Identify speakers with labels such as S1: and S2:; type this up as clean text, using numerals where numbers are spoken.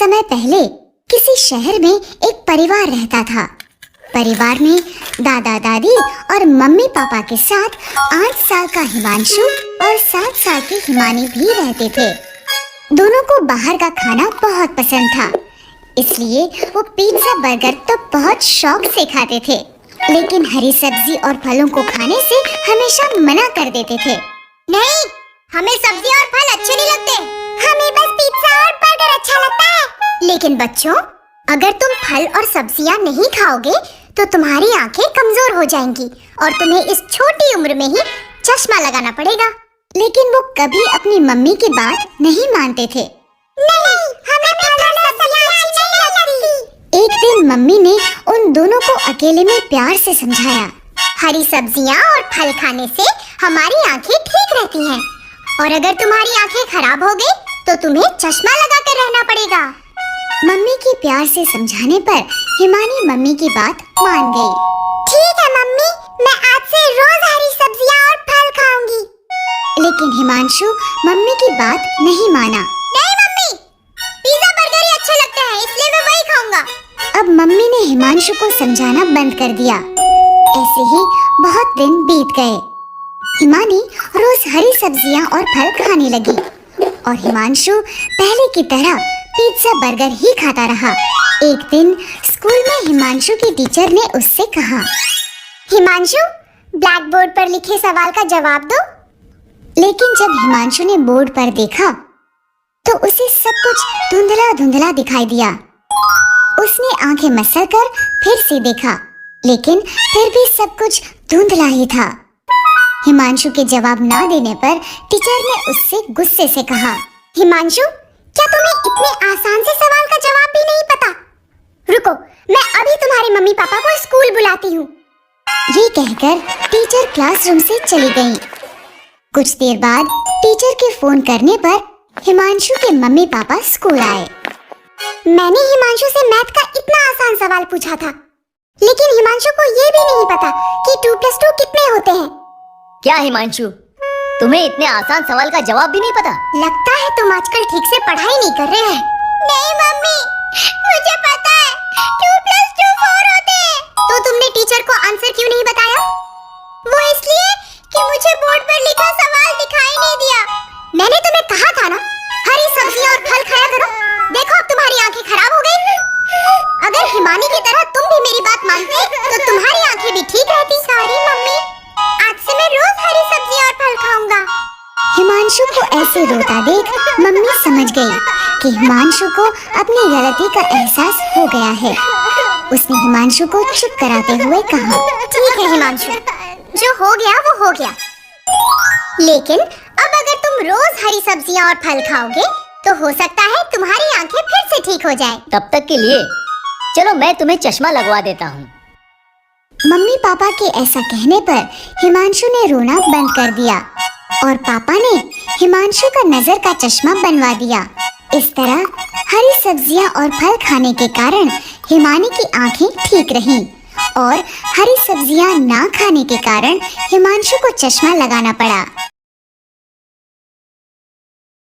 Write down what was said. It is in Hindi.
S1: समय पहले किसी शहर में एक परिवार रहता था। परिवार में दादा दादी और मम्मी पापा के साथ 8 साल का हिमांशु और 7 साल की हिमानी भी रहते थे। दोनों को बाहर का खाना बहुत पसंद था, इसलिए वो पिज्जा बर्गर तो बहुत शौक से खाते थे, लेकिन हरी सब्जी और फलों को खाने से हमेशा मना कर देते थे।
S2: नहीं, हमें सब्जी और फल अच्छे नहीं लगते, हमें बस पिज्जा और बर्गर अच्छा लगता है।
S1: लेकिन बच्चों, अगर तुम फल और सब्जियां नहीं खाओगे तो तुम्हारी आंखें कमजोर हो जाएंगी और तुम्हें इस छोटी उम्र में ही चश्मा लगाना पड़ेगा। लेकिन वो कभी अपनी मम्मी की बात नहीं मानते थे।
S2: नहीं, हमें फल और सब्जियां अच्छी नहीं लगती।
S1: एक दिन मम्मी ने उन दोनों को अकेले में प्यार से समझाया।
S2: हरी सब्जियां और फल खाने से हमारी आंखें ठीक रहती हैं, और अगर तुम्हारी आंखें खराब हो गई तो तुम्हें चश्मा लगा कर रहना पड़ेगा।
S1: मम्मी के प्यार से समझाने पर हिमानी मम्मी की बात मान गई।
S2: ठीक है मम्मी, मैं आज से रोज हरी सब्जियां और फल खाऊंगी।
S1: लेकिन हिमांशु मम्मी की बात नहीं माना।
S2: नहीं मम्मी, पिज्जा बर्गर ही अच्छे लगते हैं, इसलिए मैं वही खाऊंगा।
S1: अब मम्मी ने हिमांशु को समझाना बंद कर दिया। ऐसे ही बहुत दिन बीत गए। हिमानी रोज हरी सब्जियां और फल खाने लगी और हिमांशु पहले की तरह पिज्जा बर्गर ही खाता रहा। एक दिन स्कूल में हिमांशु की टीचर ने उससे कहा,
S2: हिमांशु, ब्लैक बोर्ड पर लिखे सवाल का जवाब दो।
S1: लेकिन जब हिमांशु ने बोर्ड पर देखा तो उसे सब कुछ धुंधला धुंधला दिखाई दिया। उसने आंखें मसलकर फिर से देखा, लेकिन फिर भी सब कुछ धुंधला ही था। हिमांशु के जवाब ना देने पर टीचर ने उससे गुस्से से कहा,
S2: हिमांशु, क्या तुम्हें इतने आसान से सवाल का जवाब भी नहीं पता? रुको, मैं अभी तुम्हारे मम्मी पापा को स्कूल बुलाती हूँ।
S1: ये कहकर टीचर क्लासरूम से चली गईं। कुछ देर बाद टीचर के फोन करने पर हिमांशु के मम्मी पापा स्कूल आए।
S2: मैंने हिमांशु से मैथ का इतना आसान सवाल पूछा था, लेकिन हिमांशु को ये भी नहीं पता कि 2+2 कितने होते हैं।
S3: क्या हिमांशु, तुम्हें इतने आसान सवाल का जवाब भी नहीं पता?
S2: लगता है तुम आजकल ठीक से पढ़ाई नहीं कर रहे हैं। नहीं मम्मी, मुझे पता है 2+2 4 होते हैं। तो तुमने टीचर को आंसर क्यों नहीं बताया? वो इसलिए कि मुझे बोर्ड पर लिखा सवाल दिखाई नहीं दिया। मैंने तुम्हें कहा था ना, हरी सब्जियां और फल खाया करो। देखो, अब तुम्हारी आंखें खराब हो गई। अगर हिमानी की तरह तुम भी मेरी बात मानते तो तुम्हारी आंखें भी ठीक रहती। सॉरी मम्मी, आज से मैं रोज हरी सब्जियां और फल खाऊंगा।
S1: हिमांशु को ऐसे रोता देख मम्मी समझ गई कि हिमांशु को अपनी गलती का एहसास हो गया है। उसने हिमांशु को चुप कराते हुए कहा,
S2: ठीक है हिमांशु, जो हो गया वो हो गया। लेकिन अब अगर तुम रोज हरी सब्जियां और फल खाओगे तो हो सकता है तुम्हारी आंखें फिर से ठीक हो जाएं।
S3: तब तक के लिए चलो मैं तुम्हें चश्मा लगवा देता हूँ।
S1: मम्मी पापा के ऐसा कहने पर हिमांशु ने रोना बंद कर दिया और पापा ने हिमांशु का नजर का चश्मा बनवा दिया। इस तरह हरी सब्जियां और फल खाने के कारण हिमानी की आंखें ठीक रहीं और हरी सब्जियां ना खाने के कारण हिमांशु को चश्मा लगाना पड़ा।